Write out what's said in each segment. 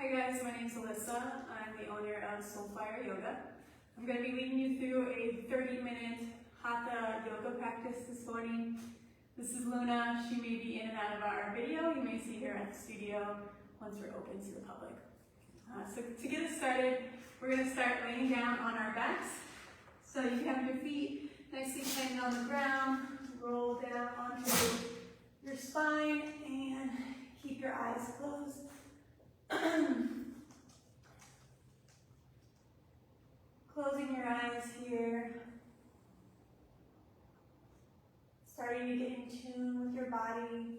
Hi guys, my name is Alyssa. I'm the owner of Soulfire Yoga. I'm going to be leading you through a 30-minute Hatha yoga practice this morning. This is Luna. She may be in and out of our video. You may see her at the studio once we're open to the public. So to get us started, we're going to start laying down on our backs. So you can have your feet nicely planted on the ground, roll down onto your spine, and keep your eyes closed. Closing your eyes here. Starting to get in tune with your body.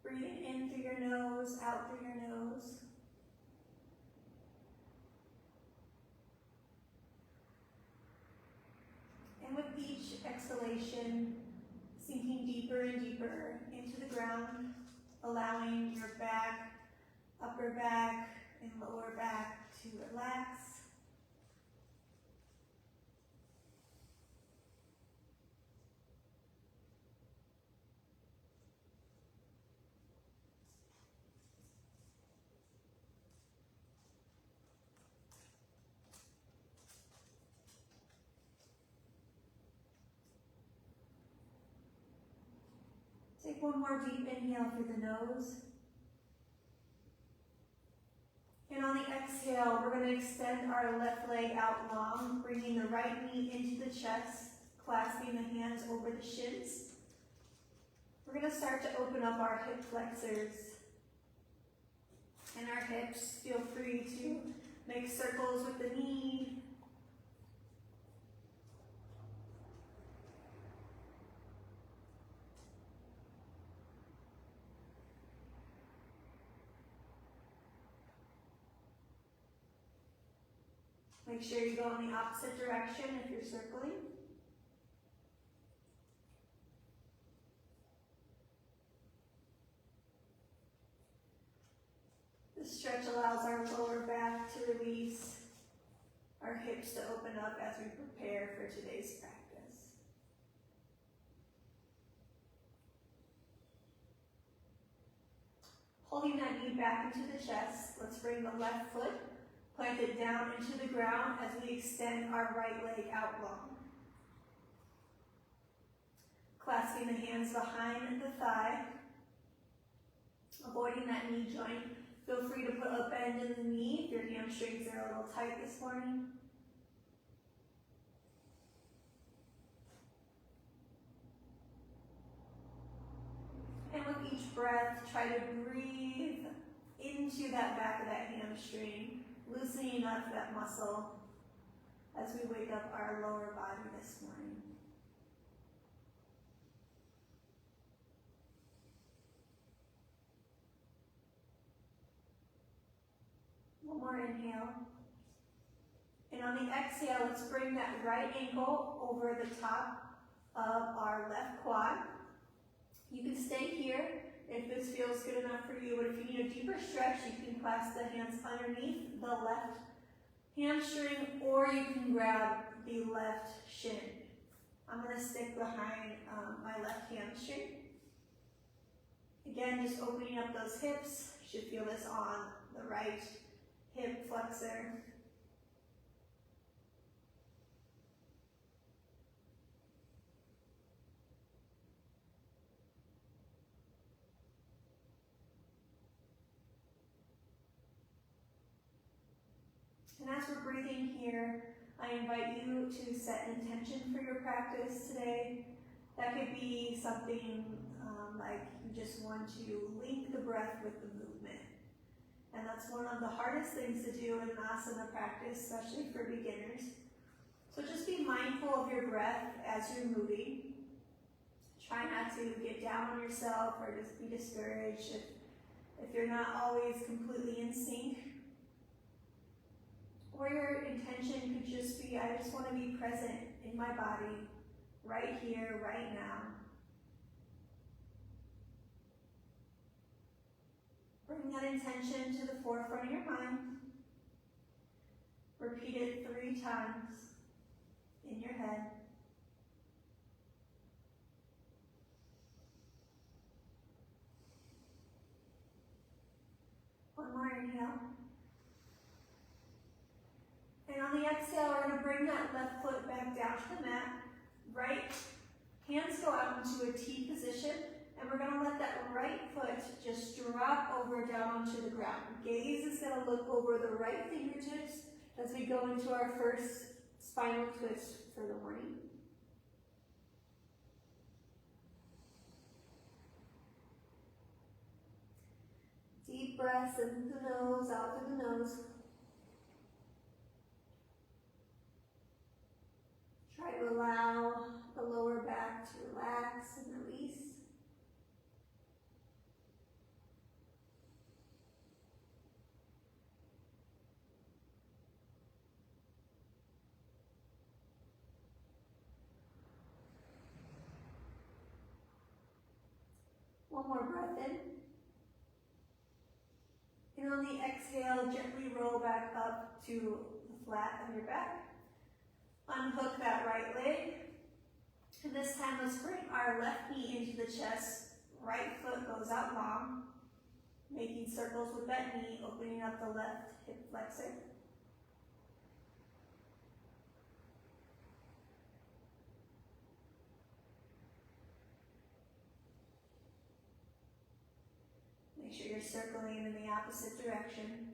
Breathing in through your nose, out through your nose. And with each exhalation, sinking deeper and deeper into the ground, allowing your back, upper back, and lower back to relax. Take one more deep inhale through the nose. And on the exhale, we're going to extend our left leg out long, bringing the right knee into the chest, clasping the hands over the shins. We're going to start to open up our hip flexors and our hips. Feel free to make circles with the knee. Make sure you go in the opposite direction if you're circling. This stretch allows our lower back to release, our hips to open up as we prepare for today's practice. Holding that knee back into the chest, let's bring the left foot planted down into the ground as we extend our right leg out long. Clasping the hands behind the thigh, avoiding that knee joint. Feel free to put a bend in the knee if your hamstrings are a little tight this morning. And with each breath, try to breathe into that back of that hamstring, loosening up that muscle as we wake up our lower body this morning. One more inhale. And on the exhale, let's bring that right ankle over the top of our left quad. You can stay here if this feels good enough for you, but if you need a deeper stretch, you can clasp the hands underneath the left hamstring, or you can grab the left shin. I'm going to stick behind my left hamstring. Again, just opening up those hips. You should feel this on the right hip flexor. And as we're breathing here, I invite you to set an intention for your practice today. That could be something like you just want to link the breath with the movement. And that's one of the hardest things to do in asana practice, especially for beginners. So just be mindful of your breath as you're moving. Try not to get down on yourself or just be discouraged if you're not always completely in sync. Or your intention could just be, I just want to be present in my body, right here, right now. Bring that intention to the forefront of your mind. Repeat it 3 times in your head. onto the mat. Right hands go out into a T position, and we're gonna let that right foot just drop over down onto the ground. Gaze is gonna look over the right fingertips as we go into our first spinal twist for the morning. Deep breaths in through the nose, out through the nose. Try to allow the lower back to relax and release. One more breath in. And on the exhale, gently roll back up to the flat of your back. Unhook that right leg. And this time, let's bring our left knee into the chest. Right foot goes out long, making circles with that knee, opening up the left hip flexor. Make sure you're circling in the opposite direction.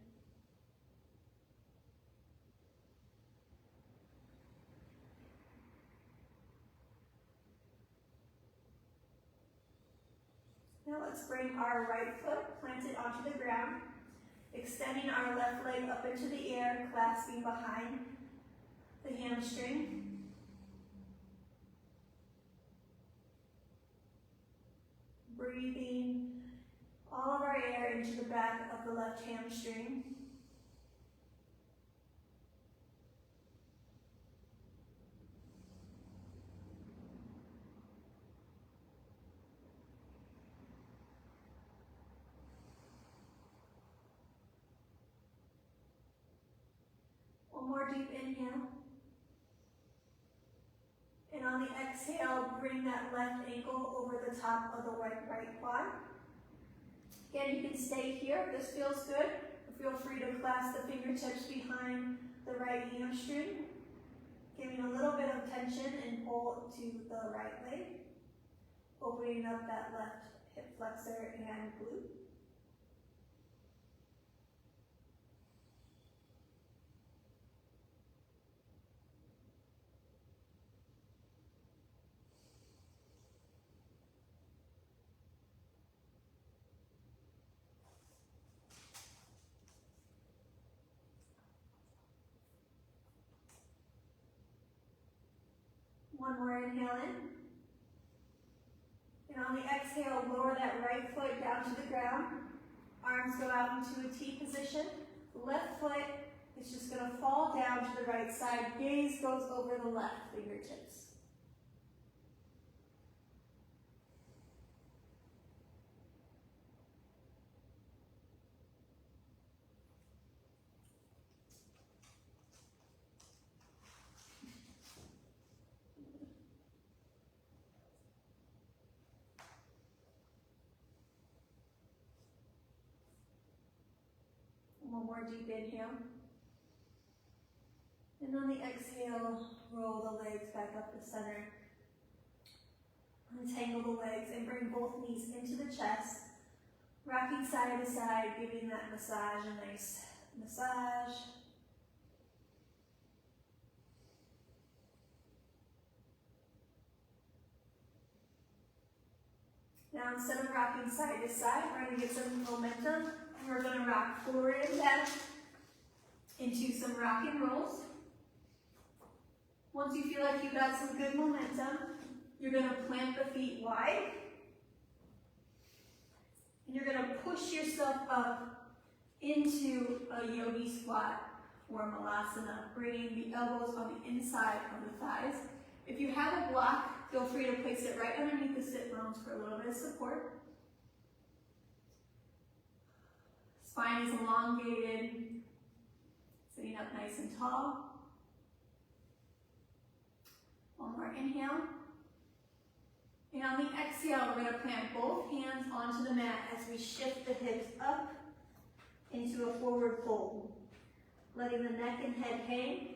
Now let's bring our right foot planted onto the ground, extending our left leg up into the air, clasping behind the hamstring. Breathing all of our air into the back of the left hamstring. One more deep inhale. And on the exhale, bring that left ankle over the top of the right quad. Again, you can stay here if this feels good. Feel free to clasp the fingertips behind the right hamstring, giving a little bit of tension and pull to the right leg, opening up that left hip flexor and glute. One more inhale in. And on the exhale, lower that right foot down to the ground. Arms go out into a T position. Left foot is just going to fall down to the right side. Gaze goes over the left fingertips. One more deep inhale. And on the exhale, roll the legs back up to center. Untangle the legs and bring both knees into the chest. Rocking side to side, giving that massage a nice massage. Now instead of rocking side to side, we're going to get some momentum. We're going to rock forward and back into some rock and rolls. Once you feel like you've got some good momentum, you're going to plant the feet wide. And you're going to push yourself up into a yogi squat or malasana, bringing the elbows on the inside of the thighs. If you have a block, feel free to place it right underneath the sit bones for a little bit of support. Spine is elongated, sitting up nice and tall. One more inhale. And on the exhale, we're going to plant both hands onto the mat as we shift the hips up into a forward fold. Letting the neck and head hang.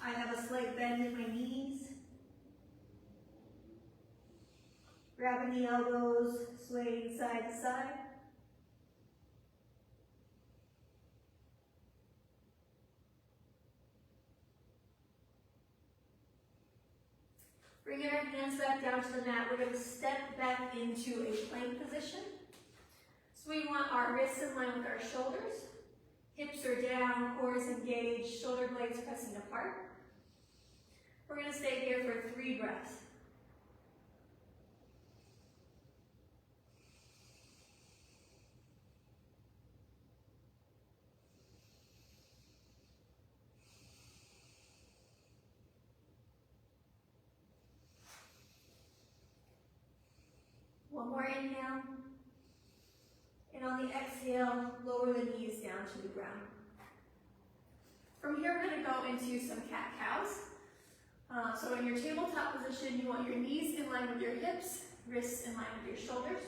I have a slight bend in my knees. Grabbing the elbows, swaying side to side. Bringing our hands back down to the mat, we're going to step back into a plank position. So we want our wrists in line with our shoulders. Hips are down, core is engaged, shoulder blades pressing apart. We're going to stay here for 3 breaths. One more inhale. And on the exhale, lower the knees down to the ground. From here, we're going to go into some cat-cows. So in your tabletop position, you want your knees in line with your hips, wrists in line with your shoulders.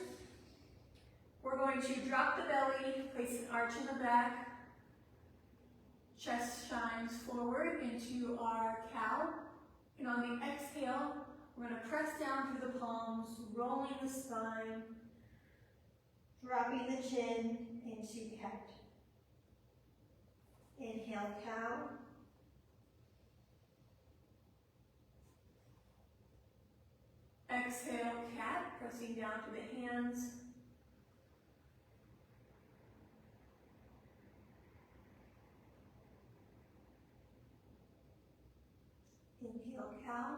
We're going to drop the belly, place an arch in the back. Chest shines forward into our cow. And on the exhale, we're going to press down through the palms, rolling the spine, dropping the chin into cat. Inhale, cow. Exhale, cat, pressing down through the hands. Inhale, cow.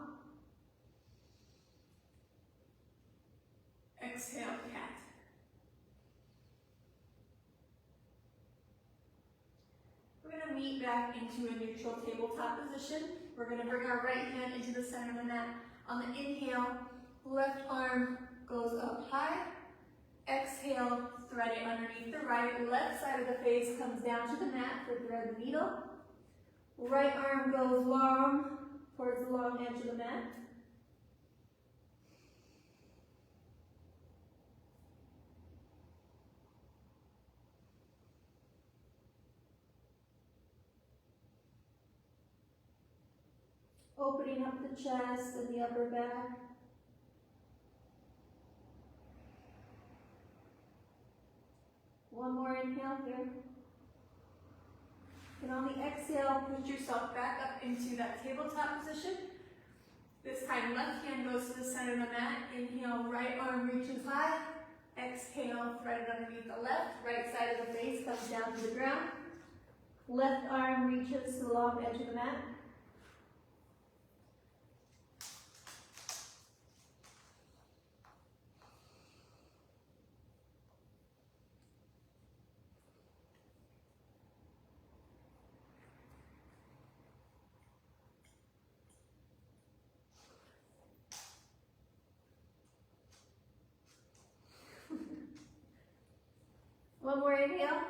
Exhale, cat. We're going to meet back into a neutral tabletop position. We're going to bring our right hand into the center of the mat. On the inhale, left arm goes up high. Exhale, thread it underneath the right. Left side of the face comes down to the mat for thread the needle. Right arm goes long towards the long edge of the mat. Opening up the chest and the upper back. One more inhale here. And on the exhale, push yourself back up into that tabletop position. This time, left hand goes to the center of the mat. Inhale, right arm reaches high. Exhale, thread it underneath the left. Right side of the face comes down to the ground. Left arm reaches to the long edge of the mat. One more inhale,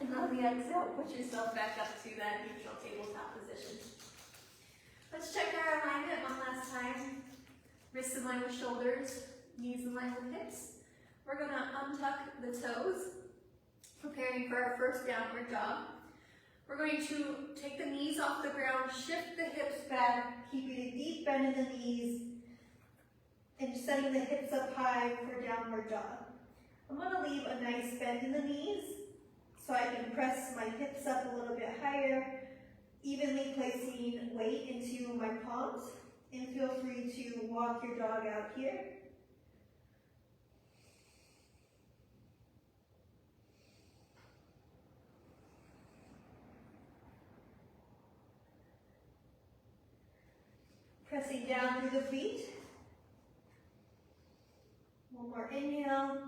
and on the exhale, push yourself back up to that neutral tabletop position. Let's check our alignment one last time. Wrists in line with shoulders, knees in line with hips. We're going to untuck the toes, preparing for our first downward dog. We're going to take the knees off the ground, shift the hips back, keeping a deep bend in the knees, and setting the hips up high for downward dog. I'm going to leave a nice bend in the knees so I can press my hips up a little bit higher, evenly placing weight into my palms, and feel free to walk your dog out here. Pressing down through the feet. One more inhale.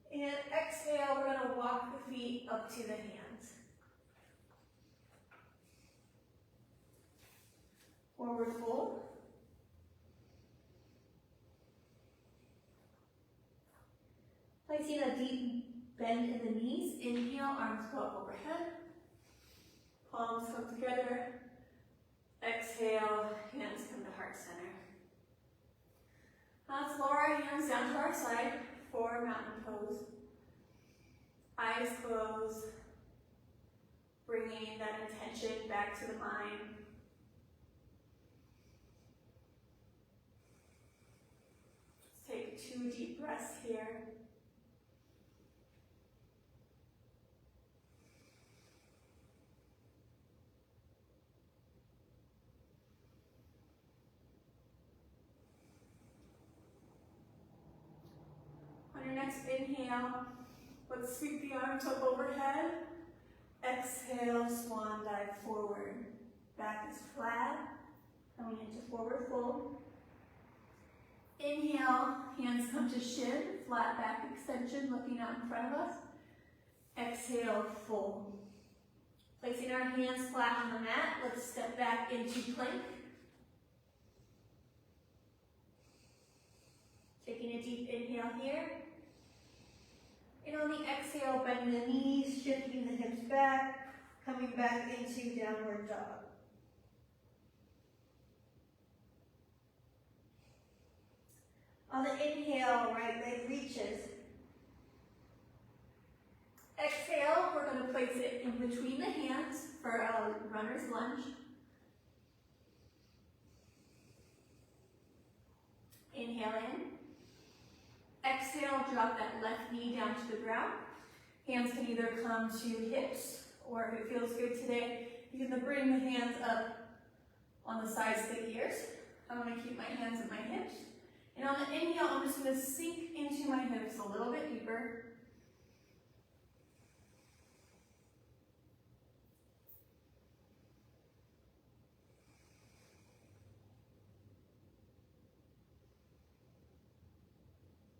And exhale, we're going to walk the feet up to the hands. Forward fold. Placing a deep bend in the knees. Inhale, arms go up overhead. Palms come together. Exhale, hands come to heart center. Let's lower our hands down to our side for mountain pose. Eyes closed. bringing that intention back to the mind. Let's take 2 deep breaths here. On your next inhale, let's sweep the arms up overhead. Exhale, swan dive forward. Back is flat, coming into forward fold. Inhale, hands come to shin, flat back extension, looking out in front of us. Exhale, fold. Placing our hands flat on the mat, let's step back into plank. Taking a deep inhale here. And on the exhale, bend the knees, shifting the hips back, coming back into downward dog. On the inhale, right leg reaches. Exhale, we're going to place it in between the hands for a runner's lunge. Inhale in. Exhale, drop that left knee down to the ground. Hands can either come to hips, or if it feels good today, you can bring the hands up on the sides of the ears. I'm going to keep my hands at my hips. And on the inhale, I'm just going to sink into my hips a little bit deeper.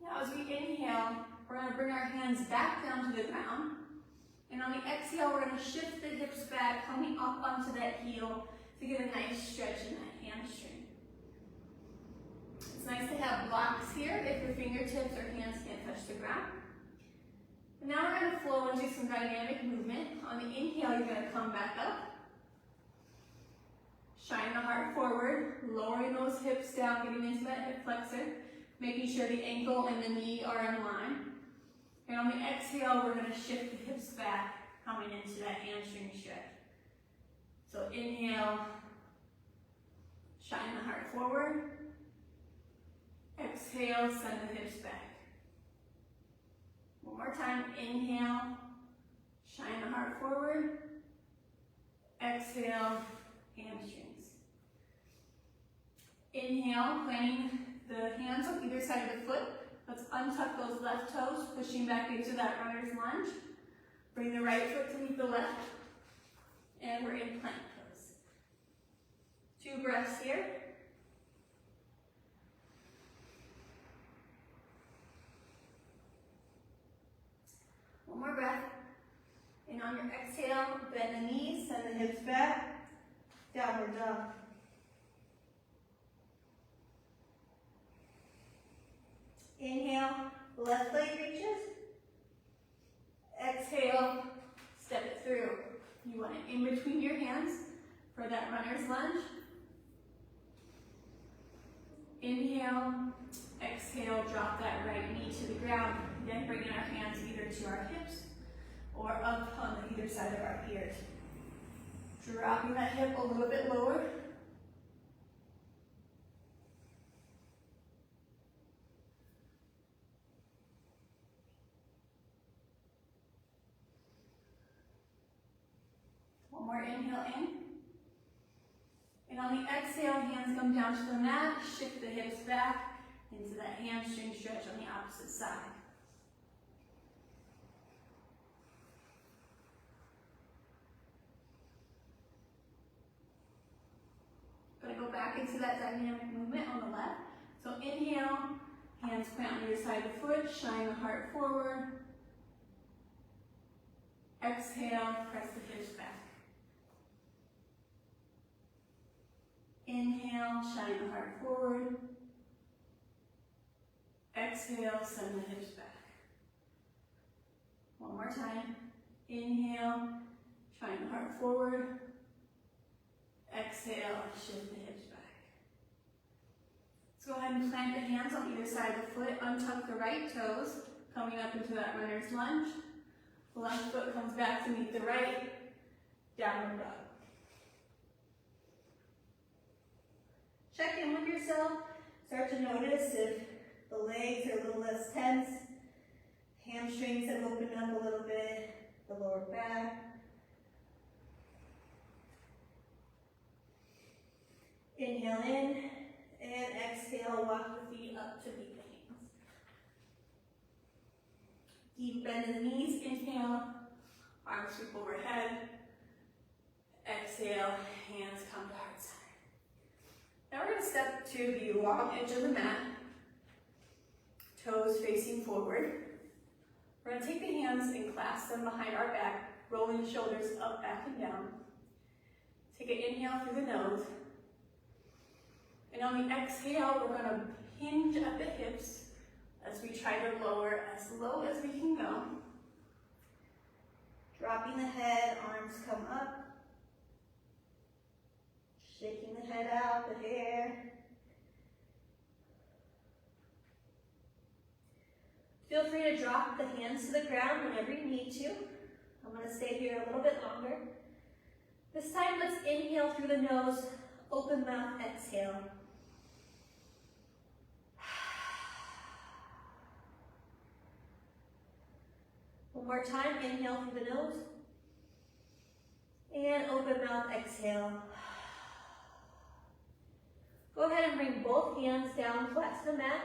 Now as we inhale, we're going to bring our hands back down to the ground. And on the exhale, we're going to shift the hips back, coming up onto that heel to get a nice stretch in that hamstring. It's nice to have blocks here if your fingertips or hands can't touch the ground. And now we're going to flow into some dynamic movement. On the inhale, you're going to come back up. Shine the heart forward, lowering those hips down, getting into that hip flexor, making sure the ankle and the knee are in line. And on the exhale, we're going to shift the hips back, coming into that hamstring stretch. So inhale, shine the heart forward. Exhale, send the hips back. One more time, inhale, shine the heart forward. Exhale, hamstrings. Inhale, planting the hands on either side of the foot. Let's untuck those left toes, pushing back into that runner's lunge. Bring the right foot to meet the left. And we're in plank pose. 2 breaths here. One more breath. And on your exhale, bend the knees, send the hips back. Downward dog. Inhale, left leg reaches. Exhale, step it through. You want it in between your hands for that runner's lunge. Inhale, exhale, drop that right knee to the ground. Then bringing our hands either to our hips or up on either side of our ears. Dropping that hip a little bit lower. One more inhale in. And on the exhale, hands come down to the mat, shift the hips back into that hamstring stretch on the opposite side. Going to go back into that dynamic movement on the left. So inhale, hands plant on either side of the foot, shine the heart forward. Exhale, press the hips back. Inhale, shine the heart forward. Exhale, send the hips back. One more time. Inhale, shine the heart forward. Exhale, shift the hips back. Let's go ahead and plant the hands on either side of the foot. Untuck the right toes, coming up into that runner's lunge. The left foot comes back to meet the right. downward dog. Check in with yourself. Start to notice if the legs are a little less tense, hamstrings have opened up a little bit, the lower back. Inhale in, and exhale, walk the feet up to meet the hands. Deep bend in the knees, inhale, arms sweep overhead. Exhale, hands come to heart center. Now we're going to step to the long edge of the mat, toes facing forward. We're going to take the hands and clasp them behind our back, rolling the shoulders up, back, and down. Take an inhale through the nose. And on the exhale, we're going to hinge at the hips as we try to lower as low as we can go. Dropping the head, arms come up. Shaking the head out, the hair. Feel free to drop the hands to the ground whenever you need to. I'm going to stay here a little bit longer. This time, let's inhale through the nose, open mouth, exhale. One more time, inhale through the nose. And open mouth, exhale. Go ahead and bring both hands down flat to the mat.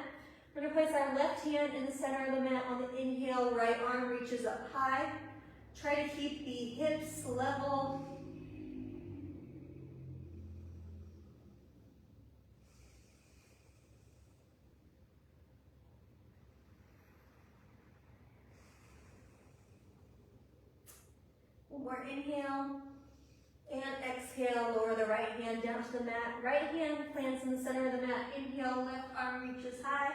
We're going to place our left hand in the center of the mat. On the inhale, right arm reaches up high. Try to keep the hips level. One more inhale. And exhale, lower the right hand down to the mat. Right hand plants in the center of the mat. Inhale, left arm reaches high.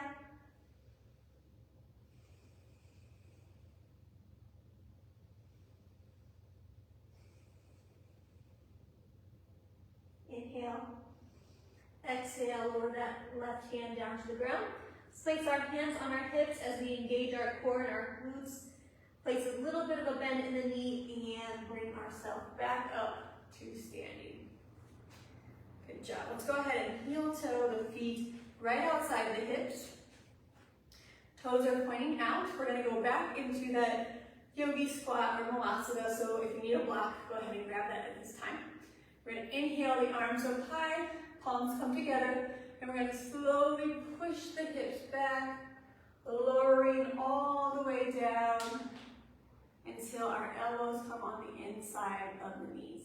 Inhale. Exhale, lower that left hand down to the ground. Let's place our hands on our hips as we engage our core and our glutes. Place a little bit of a bend in the knee and bring ourselves back up to standing. Good job. Let's go ahead and heel toe the feet right outside the hips. Toes are pointing out. We're going to go back into that yogi squat or malasana. So if you need a block, go ahead and grab that at this time. We're going to inhale the arms up high, palms come together, and we're going to slowly push the hips back, lowering all the way down until our elbows come on the inside of the knees.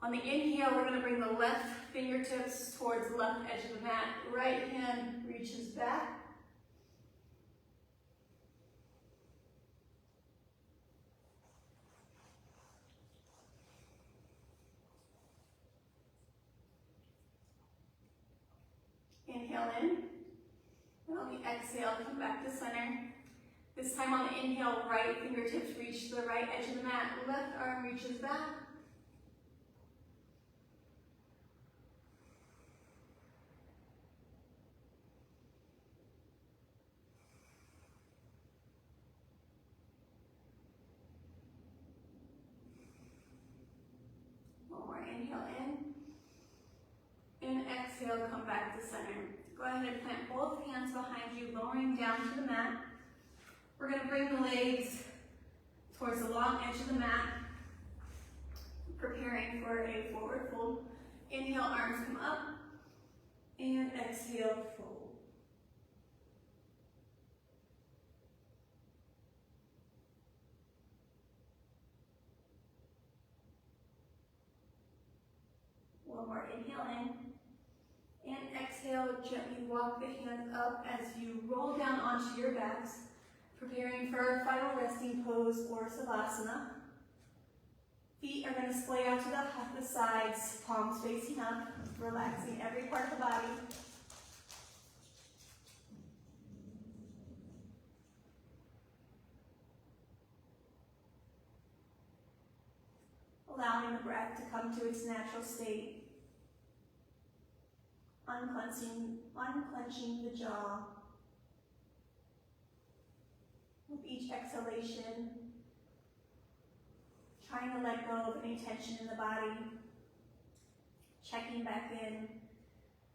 On the inhale, we're going to bring the left fingertips towards the left edge of the mat. Right hand reaches back. Inhale in. And on the exhale, come back to center. This time on the inhale, right fingertips reach to the right edge of the mat. Left arm reaches back. One more inhale in. And exhale, come back to center. Go ahead and plant both hands behind you, lowering down to the mat. We're going to bring the legs towards the long edge of the mat, preparing for a forward fold. Inhale, arms come up, and exhale, fold. One more inhale in, and exhale, gently walk the hands up as you roll down onto your backs, preparing for our final resting pose or savasana. Feet are going to splay out to the sides, palms facing up, relaxing every part of the body. Allowing the breath to come to its natural state. Unclenching the jaw. With each exhalation, trying to let go of any tension in the body, checking back in,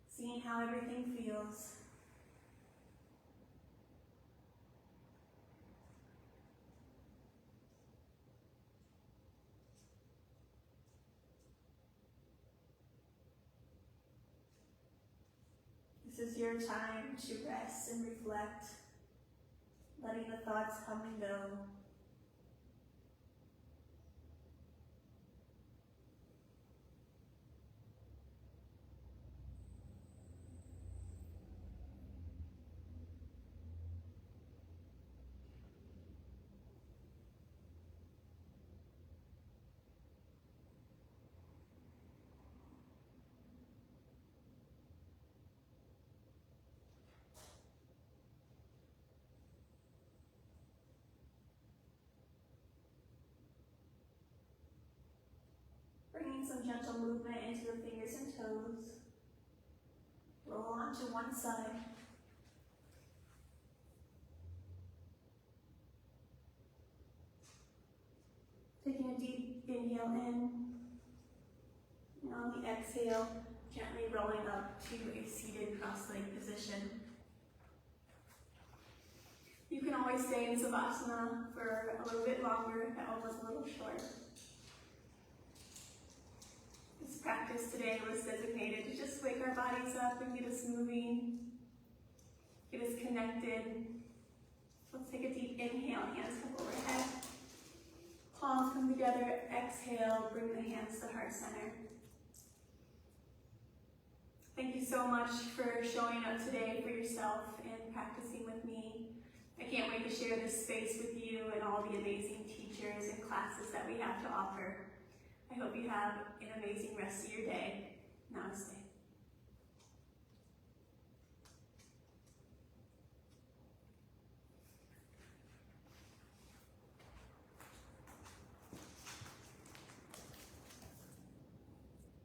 seeing how everything feels. This is your time to rest and reflect, letting the thoughts come and go. Bringing some gentle movement into the fingers and toes. Roll onto one side. Taking a deep inhale in, and on the exhale, gently rolling up to a seated cross-legged position. You can always stay in Savasana for a little bit longer. That one was a little short. This practice today was designated to just wake our bodies up and get us moving, get us connected. Let's take a deep inhale, hands come overhead. Palms come together, exhale, bring the hands to heart center. Thank you so much for showing up today for yourself and practicing with me. I can't wait to share this space with you and all the amazing teachers and classes that we have to offer. I hope you have an amazing rest of your day.